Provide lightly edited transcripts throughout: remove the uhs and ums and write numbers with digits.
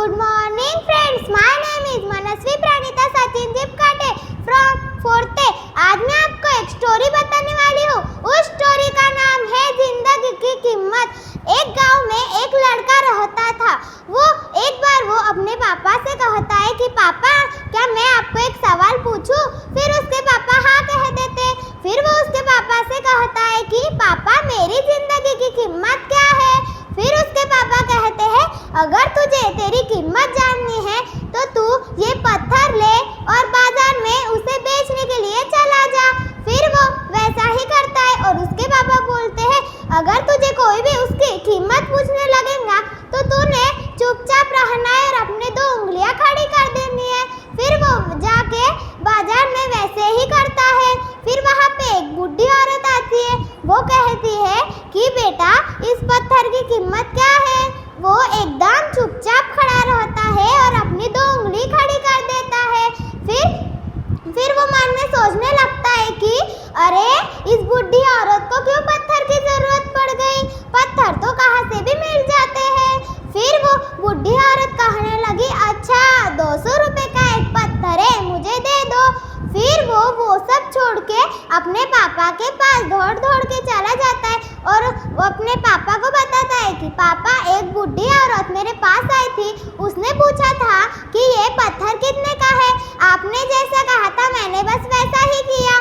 Good morning friends, my name is Manasvi Pranita Sachin Jipkate from 4th A। आज मैं आपको एक story बताने वाली हूँ। उस स्टोरी का नाम है जिंदगी की कीमत। एक गांव में एक लड़का रहता था। एक बार वो अपने पापा से कहता है कि पापा क्या मैं आपको एक सवाल पूछूं? फिर उसके पापा हाँ कह देते। फिर वो उसके पापा से कहता है कि पापा मेरी जिंदगी की कीमत क्या है? फिर उसके पापा कहते हैं अगर तुझे तेरी कीमत जाननी है तो तू ये पत्थर ले और बाजार में उसे बेचने के लिए चला जा। फिर वो वैसा ही करता है और उसके पापा बोलते हैं अगर तुझे कोई भी उसकी कीमत पूछने लगेगा तो तूने चुपचाप रहना है और अपने 2 उंगलियां खड़ी कर देनी है। फिर वो जाके बाजार में वैसे ही करता है। फिर वहाँ पे एक बूढ़ी औरत आती है। वो कहती है कि बेटा इस पत्थर की कीमत क्या है? वो एकदम चुपचाप खड़ा रहता है और अपनी 2 उंगली खड़ी कर देता है। फिर वो मन में सोचने लगता है कि अरे इस बूढ़ी औरत को क्यों पत्थर की जरूरत पड़ गई? पत्थर तो कहाँ से भी मिल जाते हैं। फिर वो बूढ़ी औरत कहने लगी अच्छा 200 रुपए का एक पत्थर है, मुझे दे दो। फिर वो सब छोड़ के अपने पापा के पास दौड़ के चला जाता है और वो अपने पापा को बताता है कि पापा एक बूढ़ी औरत मेरे पास आई थी। उसने पूछा था कि ये पत्थर कितने का है? आपने जैसा कहा था मैंने बस वैसा ही किया।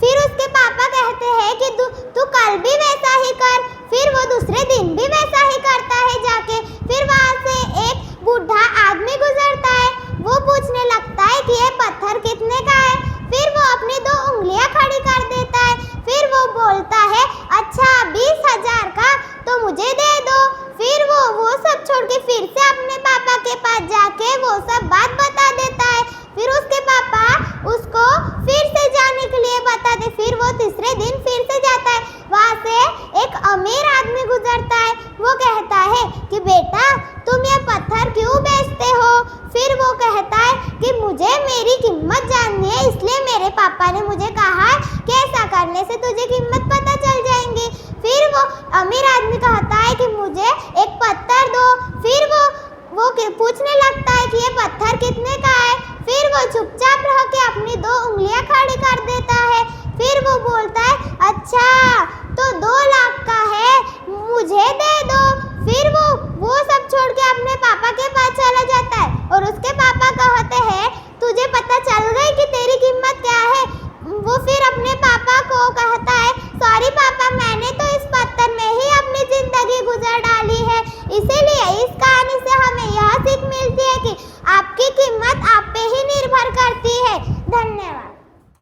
फिर उसके पापा कहते हैं कि तू कल भी वैसा ही कर। फिर वो दूसरे दिन भी वैसा ही करता है जाके। फिर वहाँ से एक बूढ़ा आदमी गुजरता है। वो पूछने लगता है कि ये पत्थर कितने का है? फिर वो अपनी 2 उंगलियां खड़ी कर देता है। फिर वो बोलता है अच्छा 20,000 का, तो मुझे दे दो। फिर वो सब छोड़ के फिर से अपने पापा के पास जाके वो सब बात बता देता है। फिर उसके पापा उसको फिर से जाने के लिए बताते। फिर वो तीसरे दिन फिर से जाता है। वहाँ से एक अमीर आदमी गुजरता है। वो कहता है कि बेटा तुम ये पत्थर क्यों बेचते हो? फिर वो कहता है कि मुझे मेरी कीमत जाननी है, इसलिए मेरे पापा ने मुझे कहा कि ऐसा करने से तुझे कीमत पता चल जाएंगी। फिर वो अमीर आदमी कहता है कि मुझे एक पत्थर दो। फिर वो पूछने लगता है कि ये पत्थर कितने का है? फिर वो चुपचाप रह के अपनी 2 उंगलियां खड़ी कर देता है। फिर वो बोलता है अच्छा तो 2 लाख का है, मुझे दे दो। फिर वो सब छोड़ के अपने पापा के पास चला जाता है और उसके पापा कहते हैं तुझे पता चल गई कि तेरी कीमत क्या है? वो फिर अपने पापा को कहता है सॉरी पापा मैंने तो इस पत्थर में ही अपनी जिंदगी गुजार डाली है। इसीलिए इस कहानी से हमें यह सीख मिलती है कि आपकी कीमत आप पे ही निर्भर करती है।